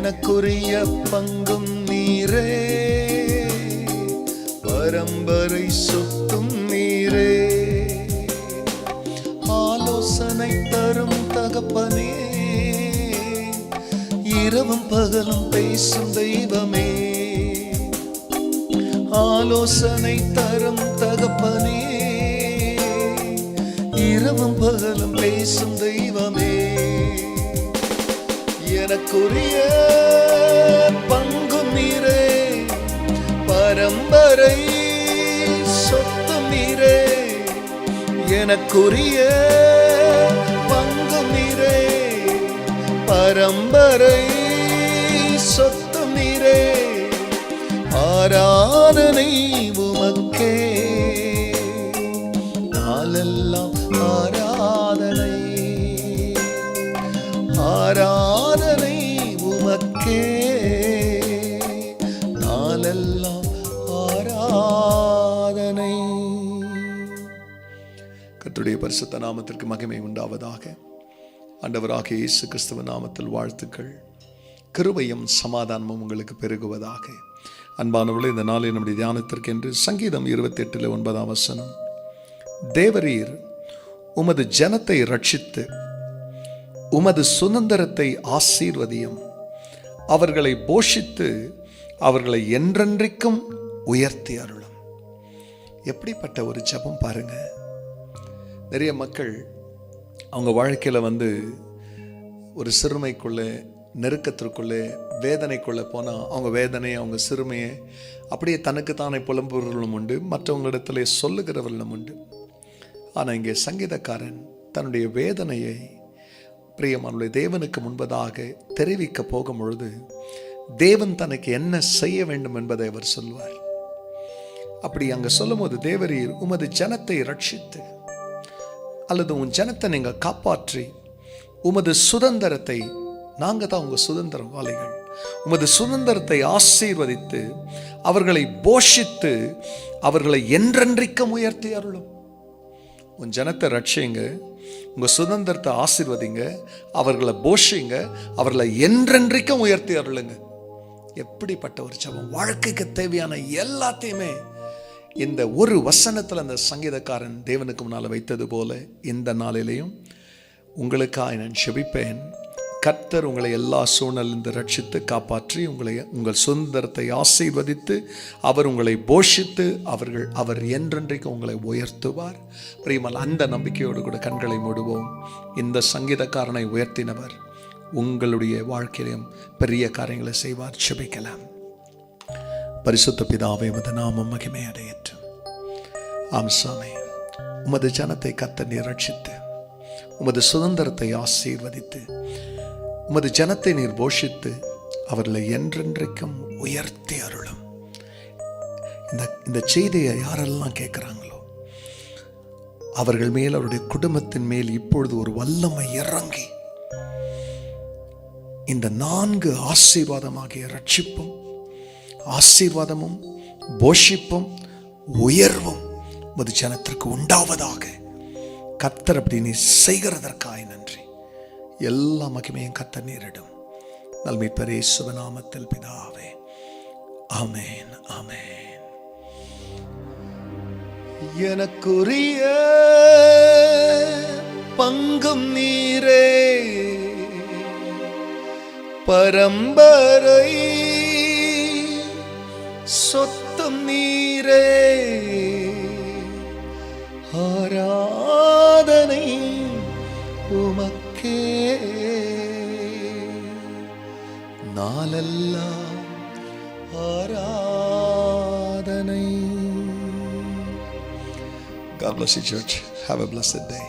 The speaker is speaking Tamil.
எனக்குரிய பங்கும் நீரே, பரம்பரை சொத்தும் நீரே. ஆலோசனை தரும் தகப்பனே, இரவும் பகலும் பேசும் தெய்வமே. ஆலோசனை தரும் தகப்பனே, இரவும் பகலும் பேசும் தெய்வமே. எனக்குரிய பங்கும் நீரே, பரம்பரை சொத்தும் நீரே. எனக்குரிய பங்கும் நீரே, பரம்பரை சொத்தும் நீரே. ஆராதனை உமக்கே, நாளெல்லாம் ஆராதனை. ஆராதனை உமக்கே, நாளெல்லாம் ஆராதனை. கர்த்தருடைய பரிசுத்த நாமத்திற்கு மகிமை உண்டாவதாக. ஆண்டவராகிய இயேசு கிறிஸ்துவ நாமத்தில் வாழ்த்துக்கள். கிருபையும் சமாதானமும் உங்களுக்கு பெருகுவதாக. அன்பானவர்களே, இந்த நாளில் நம்முடைய தியானத்திற்கு என்று சங்கீதம் 28:9 தேவரீர் உமது ஜனத்தை ரட்சித்து உமது சுதந்திரத்தை ஆசீர்வதியும், அவர்களை போஷித்து அவர்களை என்றென்றைக்கும் உயர்த்தி அருளும். எப்படிப்பட்ட ஒரு ஜெபம் பாருங்க. நிறைய மக்கள் அவங்க வாழ்க்கையில் ஒரு சிறுமைக்குள்ளே, நெருக்கத்திற்குள்ளே, வேதனைக்குள்ளே போனால் அவங்க வேதனையை, அவங்க சிறுமையை அப்படியே தனக்குத்தானே புலம்புறவர்களும் உண்டு, மற்றவங்களிடத்திலே சொல்லுகிறவர்களும் உண்டு. ஆனால் இங்கே சங்கீதக்காரன் தன்னுடைய வேதனையை பிரியமானுடைய தேவனுக்கு முன்பதாக தெரிவிக்க போகும் பொழுது தேவன் தனக்கு என்ன செய்ய வேண்டும் என்பதை அவர் சொல்வார். அப்படி அங்கே சொல்லும் போது, தேவரீர் உமது ஜனத்தை ரட்சித்து, அல்லது உன் ஜனத்தை நீங்கள் காப்பாற்றி உமது சுதந்திரத்தை, நாங்கள் தான் உங்கள் சுதந்திரவாளிகள், உமது சுதந்திரத்தை ஆசீர்வதித்து அவர்களை போஷித்து அவர்களை என்றென்றைக்கும் உயர்த்தி அருளும். உன் ஜனத்தை ரட்சிங்க, உங்கள் சுதந்திரத்தை ஆசீர்வதிங்க, அவர்களை போஷிங்க, அவர்களை என்றென்றைக்கும் உயர்த்தி அருளுங்க. எப்படிப்பட்ட ஒரு ஜெபம்! வாழ்க்கைக்கு தேவையான எல்லாத்தையுமே இந்த ஒரு வசனத்தில் அந்த சங்கீதக்காரன் தேவனுக்கு முன்னால் வைத்தது போல இந்த நாளிலேயும் உங்களுக்காக நான் ஜெபிப்பேன். கர்த்தர் உங்களை எல்லா சூழ்நிலையிலிருந்து ரட்சித்து காப்பாற்றி உங்கள் சுதந்திரத்தை ஆசீர்வதித்து அவர் உங்களை போஷித்து அவர் என்றென்றைக்கு உங்களை உயர்த்துவார். பிரியமால், அந்த நம்பிக்கையோடு கூட கண்களை மூடுவோம். இந்த சங்கீதக்காரனை உயர்த்தினவர் உங்களுடைய வாழ்க்கையிலும் பெரிய காரியங்களை செய்வார். ஜெபிக்கலாம். பரிசுத்த பிதாவே, உமது நாமம் மகிமை அடையட்டும். ஆம்சாமே, உமது ஜனத்தை கர்த்தர் நீர் ரட்சித்து உமது சுதந்திரத்தை ஆசீர்வதித்து உமது ஜனத்தை நீர் போஷித்து அவர்களை என்றென்றைக்கும் உயர்த்தி அருளும். இந்த செய்தியை யாரெல்லாம் கேட்குறாங்களோ அவர்கள் மேல், அவருடைய குடும்பத்தின் மேல் இப்பொழுது ஒரு வல்லமை இறங்கி இந்த 4 ஆசீர்வாதமாகிய ரட்சிப்பும், ஆசீர்வாதமும், போஷிப்பும், உயர்வும் உமது ஜனத்திற்கு உண்டாவதாக. கர்த்தர் அப்படி நீ செய்கிறதற்காய் நன்றி. எல்லா மகிமையும் கர்த்தர் நேரிடும். நல்மீட்பர் இயேசுவின் நாமத்தில் பிதாவே, ஆமென், ஆமென். எனக்குரிய பங்கும் நீரே, பரம்பரை சொத்தும் நீரே. ஆராதனை உமக்கே, நாளெல்லாம் ஆராதனை. God bless you, church. Have a blessed day.